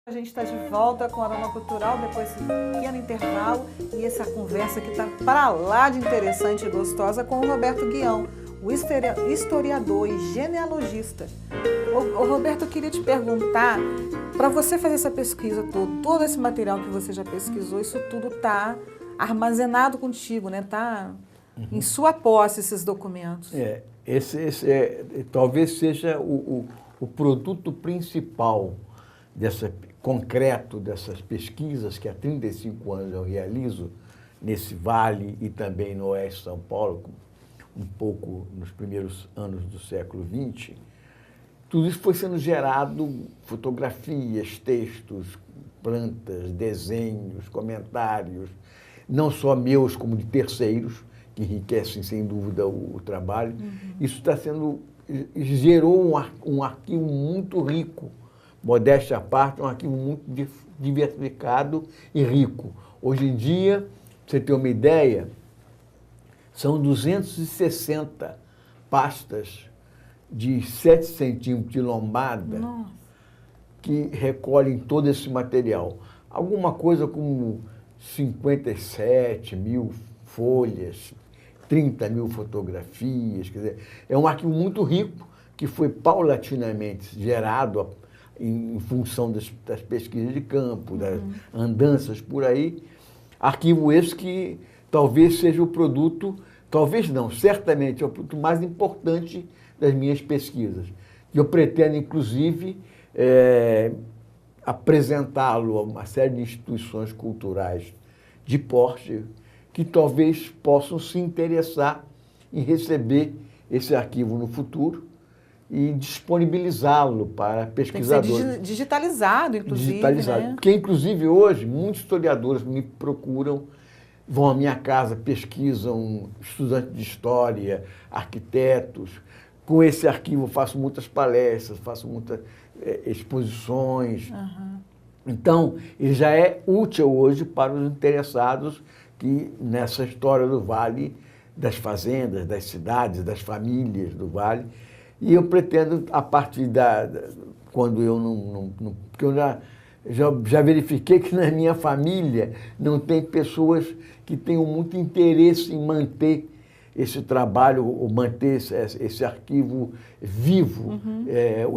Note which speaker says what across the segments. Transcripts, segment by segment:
Speaker 1: A gente está de volta com a Aroma Cultural, depois desse pequeno intervalo, e essa conversa que está para lá de interessante e gostosa com o Roberto Guião, o historiador e genealogista. Ô, Roberto, eu queria te perguntar, para você fazer essa pesquisa toda, todo esse material que você já pesquisou, isso tudo está armazenado contigo, né? Está em sua posse esses documentos.
Speaker 2: Talvez seja o produto principal concreto dessas pesquisas que há 35 anos eu realizo nesse vale e também no oeste de São Paulo, um pouco nos primeiros anos do século XX. Tudo isso foi sendo gerado, fotografias, textos, plantas, desenhos, comentários, não só meus como de terceiros, que enriquecem sem dúvida o trabalho. Isso gerou um arquivo muito rico, modéstia à parte, um arquivo muito diversificado e rico. Hoje em dia, para você ter uma ideia, são 260 pastas de 7 centímetros de lombada. Nossa. Que recolhem todo esse material. Alguma coisa como 57 mil folhas, 30 mil fotografias, quer dizer, é um arquivo muito rico que foi paulatinamente gerado em função das pesquisas de campo, das andanças por aí. Arquivo esse que talvez seja o produto, talvez não, certamente é o produto mais importante das minhas pesquisas. Eu pretendo, inclusive, apresentá-lo a uma série de instituições culturais de porte que talvez possam se interessar em receber esse arquivo no futuro e disponibilizá-lo para pesquisadores.
Speaker 1: Tem que ser digitalizado, inclusive.
Speaker 2: Digitalizado.
Speaker 1: Né?
Speaker 2: Porque, inclusive, hoje, muitos historiadores me procuram, vão à minha casa, pesquisam estudantes de história, arquitetos. Com esse arquivo faço muitas palestras, faço muitas exposições. Então, ele já é útil hoje para os interessados que nessa história do Vale, das fazendas, das cidades, das famílias do Vale. E eu pretendo, a partir quando eu não porque eu já verifiquei que na minha família não tem pessoas que tenham muito interesse em manter esse trabalho, ou manter esse arquivo vivo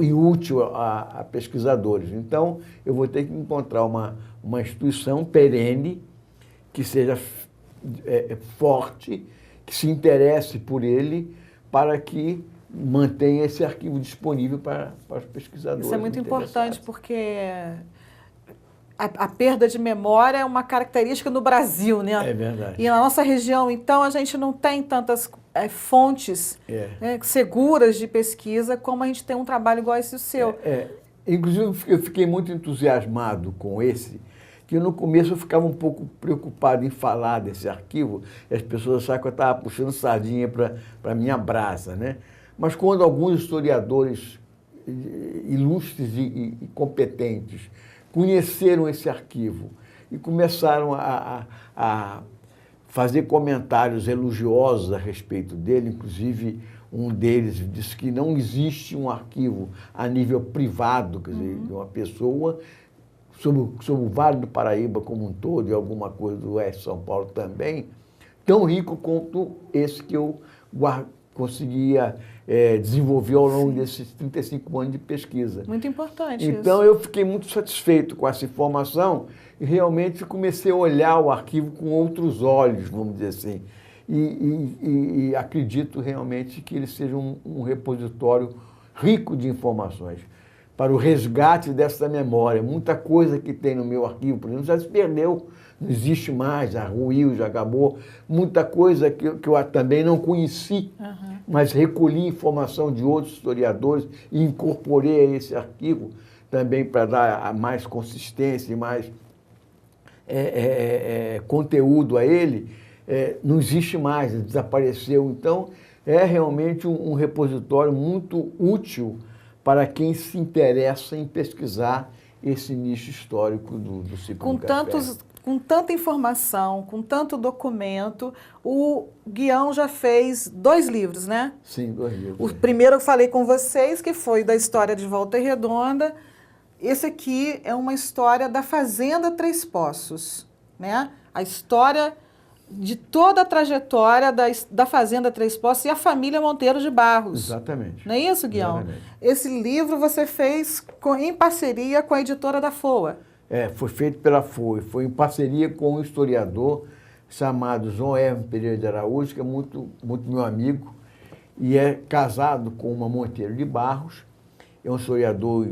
Speaker 2: e útil a pesquisadores. Então, eu vou ter que encontrar uma instituição perene, que seja forte, que se interesse por ele, para que mantenha esse arquivo disponível para os pesquisadores.
Speaker 1: Isso é muito importante, porque a perda de memória é uma característica no Brasil, né?
Speaker 2: É verdade.
Speaker 1: E na nossa região, então, a gente não tem tantas fontes seguras de pesquisa como a gente tem um trabalho igual esse seu.
Speaker 2: Inclusive, eu fiquei muito entusiasmado com esse, que no começo eu ficava um pouco preocupado em falar desse arquivo, e as pessoas achavam que eu estava puxando sardinha para a minha brasa, né? Mas quando alguns historiadores ilustres e competentes conheceram esse arquivo e começaram a fazer comentários elogiosos a respeito dele, inclusive um deles disse que não existe um arquivo a nível privado, quer dizer, de uma pessoa, sobre o Vale do Paraíba como um todo e alguma coisa do oeste de São Paulo também, tão rico quanto esse que eu conseguia desenvolver ao longo desses 35 anos de pesquisa.
Speaker 1: Muito importante
Speaker 2: então,
Speaker 1: isso.
Speaker 2: eu fiquei muito satisfeito com essa informação e realmente comecei a olhar o arquivo com outros olhos, vamos dizer assim. E acredito realmente que ele seja um repositório rico de informações para o resgate dessa memória. Muita coisa que tem no meu arquivo, por exemplo, já se perdeu, não existe mais, já ruiu, já acabou. Muita coisa que eu também não conheci, mas recolhi informação de outros historiadores e incorporei a esse arquivo também para dar mais consistência e mais conteúdo a ele. Não existe mais, desapareceu. Então, é realmente um repositório muito útil para quem se interessa em pesquisar esse nicho histórico do ciclo do café.
Speaker 1: Com tanta informação, com tanto documento, o Guião já fez 2 livros, né?
Speaker 2: Sim, 2 livros.
Speaker 1: O primeiro eu falei com vocês, que foi da história de Volta Redonda, esse aqui é uma história da Fazenda Três Poços, né? A história de toda a trajetória da Fazenda Três Poços e a família Monteiro de Barros.
Speaker 2: Exatamente.
Speaker 1: Não é isso, Guião?
Speaker 2: Exatamente.
Speaker 1: Esse livro você fez em parceria com a editora da FOA.
Speaker 2: Foi feito pela FOA, foi em parceria com um historiador chamado João Hermes Pereira de Araújo, que é muito, muito meu amigo, e é casado com uma Monteiro de Barros, é um historiador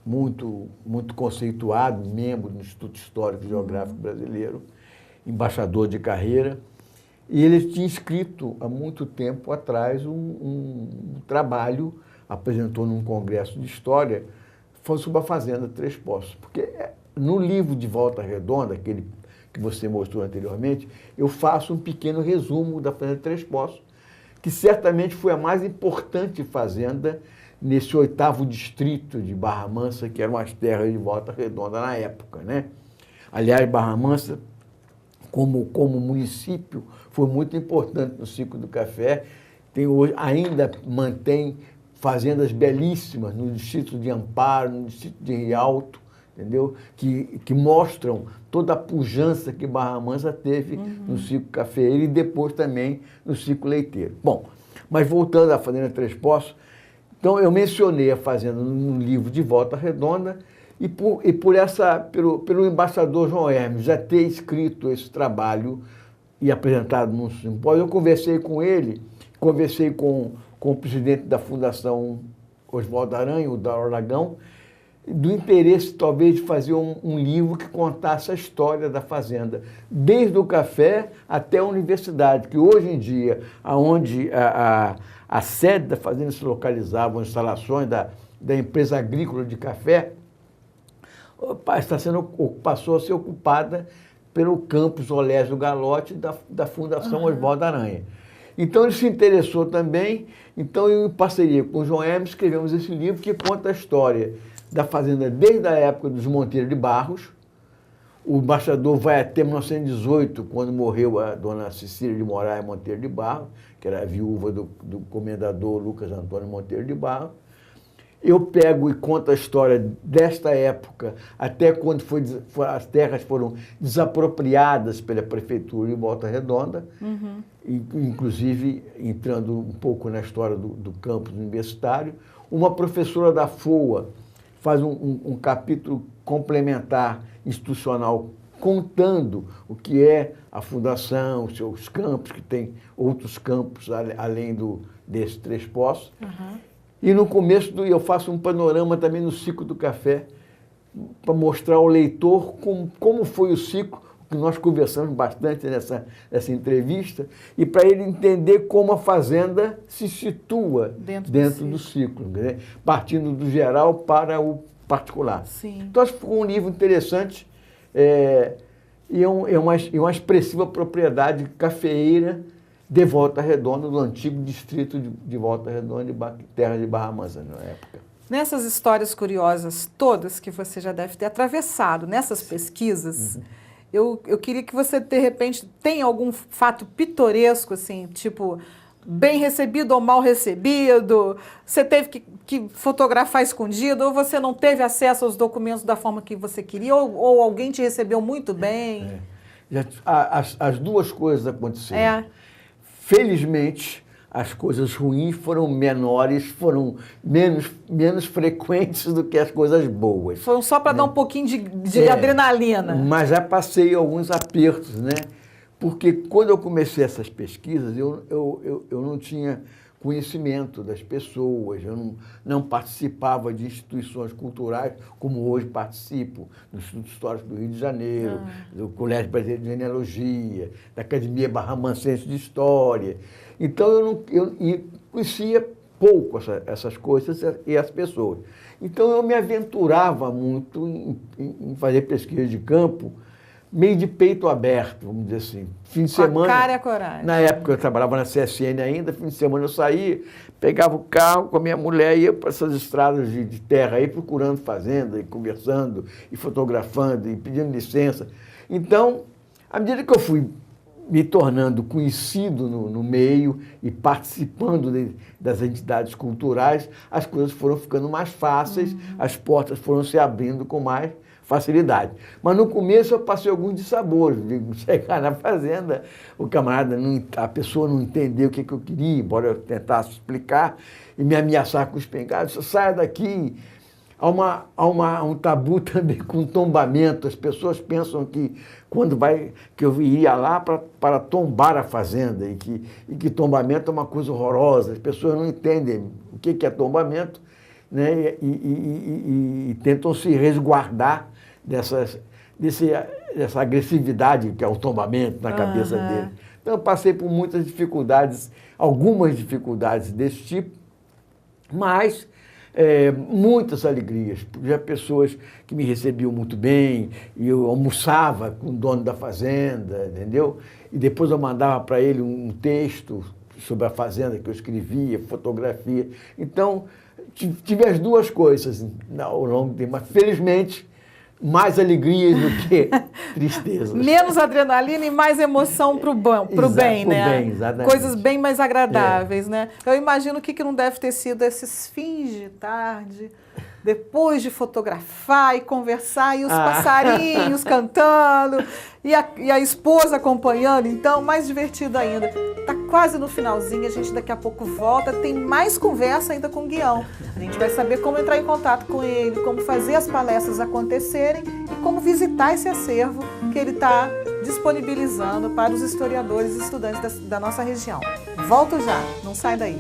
Speaker 2: muito, muito conceituado, membro do Instituto Histórico e Geográfico Brasileiro, embaixador de carreira, e ele tinha escrito há muito tempo atrás um trabalho, apresentou num congresso de história, foi sobre a Fazenda Três Poços, porque no livro de Volta Redonda, aquele que você mostrou anteriormente, eu faço um pequeno resumo da Fazenda Três Poços, que certamente foi a mais importante fazenda nesse 8º distrito de Barra Mansa, que eram as terras de Volta Redonda na época, né? Aliás, Barra Mansa, como município, foi muito importante no ciclo do café. Ainda mantém fazendas belíssimas no distrito de Amparo, no distrito de Rialto, entendeu? Que mostram toda a pujança que Barra Mansa teve no ciclo cafeeiro e depois também no ciclo leiteiro. Bom, mas voltando à Fazenda Três Poços, então eu mencionei a fazenda no livro de Volta Redonda e pelo embaixador João Hermes já ter escrito esse trabalho e apresentado num simpósio, eu conversei com ele, conversei com o presidente da Fundação Oswaldo Aranha, o Dauro Aragão, do interesse, talvez, de fazer um livro que contasse a história da fazenda, desde o café até a universidade, que hoje em dia, onde a sede da fazenda se localizava, as instalações da empresa agrícola de café, passou a ser ocupada pelo campus Olésio Galotti da Fundação Oswaldo Aranha. Então, ele se interessou também, então eu, em parceria com o João Hermes, escrevemos esse livro que conta a história da fazenda desde a época dos Monteiro de Barros. O embaixador vai até 1918, quando morreu a dona Cecília de Moraes Monteiro de Barros, que era a viúva do comendador Lucas Antônio Monteiro de Barros. Eu pego e conto a história desta época, até quando as terras foram desapropriadas pela prefeitura de Volta Redonda, inclusive entrando um pouco na história do campus universitário. Uma professora da FOA faz um capítulo complementar institucional contando o que é a fundação, os seus campos, que tem outros campos além desses Três Poços. E no começo eu faço um panorama também no ciclo do café, para mostrar ao leitor como foi o ciclo, que nós conversamos bastante nessa entrevista, e para ele entender como a fazenda se situa dentro do ciclo, né? Partindo do geral para o particular.
Speaker 1: Sim.
Speaker 2: Então, acho que ficou um livro interessante e uma expressiva propriedade cafeeira de Volta Redonda, do antigo distrito de Volta Redonda, terra de Barra Mansa, na época.
Speaker 1: Nessas histórias curiosas todas que você já deve ter atravessado, nessas pesquisas, eu queria que você, de repente, tenha algum fato pitoresco, assim, tipo, bem recebido ou mal recebido, você teve que fotografar escondido, ou você não teve acesso aos documentos da forma que você queria, ou alguém te recebeu muito bem.
Speaker 2: As duas coisas aconteceram. Felizmente, as coisas ruins foram menores, foram menos frequentes do que as coisas boas.
Speaker 1: Foram só para dar um pouquinho de adrenalina.
Speaker 2: Mas já passei alguns apertos, né? Porque quando eu comecei essas pesquisas, eu não tinha conhecimento das pessoas, eu não participava de instituições culturais como hoje participo, do Instituto Histórico do Rio de Janeiro, do Colégio Brasileiro de Genealogia, da Academia Barra-Mansense de História. Então, eu conhecia pouco essas coisas e as pessoas. Então, eu me aventurava muito em fazer pesquisa de campo, meio de peito aberto, vamos dizer assim. Fim de semana,
Speaker 1: a cara e a coragem.
Speaker 2: Na época eu trabalhava na CSN ainda, fim de semana eu saía, pegava o carro com a minha mulher e ia para essas estradas de terra aí, procurando fazenda, e conversando, e fotografando, e pedindo licença. Então, à medida que eu fui me tornando conhecido no meio e participando das entidades culturais, as coisas foram ficando mais fáceis, as portas foram se abrindo com mais facilidade. Mas no começo eu passei alguns dissabores, chegar na fazenda, a pessoa não entendeu o que eu queria, embora eu tentasse explicar, e me ameaçar com espingarda, saia daqui. Há um tabu também com tombamento. As pessoas pensam que que eu iria lá para tombar a fazenda e que tombamento é uma coisa horrorosa. As pessoas não entendem o que é tombamento, né? E tentam se resguardar dessa agressividade que é o tombamento na cabeça dele. Então eu passei por muitas dificuldades, algumas dificuldades desse tipo, mas muitas alegrias. Já pessoas que me recebiam muito bem, e eu almoçava com o dono da fazenda, entendeu? E depois eu mandava para ele um texto sobre a fazenda que eu escrevia, fotografia. Então, tive as duas coisas ao longo do tempo, mas felizmente mais alegrias do que tristezas.
Speaker 1: Menos adrenalina e mais emoção para o bem, né?
Speaker 2: Bem, exatamente.
Speaker 1: Coisas bem mais agradáveis, né? Eu imagino que não deve ter sido esses fins de tarde, depois de fotografar e conversar, e os passarinhos cantando, e a esposa acompanhando, então, mais divertido ainda. Tá quase no finalzinho, a gente daqui a pouco volta, tem mais conversa ainda com o Guião. A gente vai saber como entrar em contato com ele, como fazer as palestras acontecerem e como visitar esse acervo que ele está disponibilizando para os historiadores e estudantes da nossa região. Volto já, não sai daí.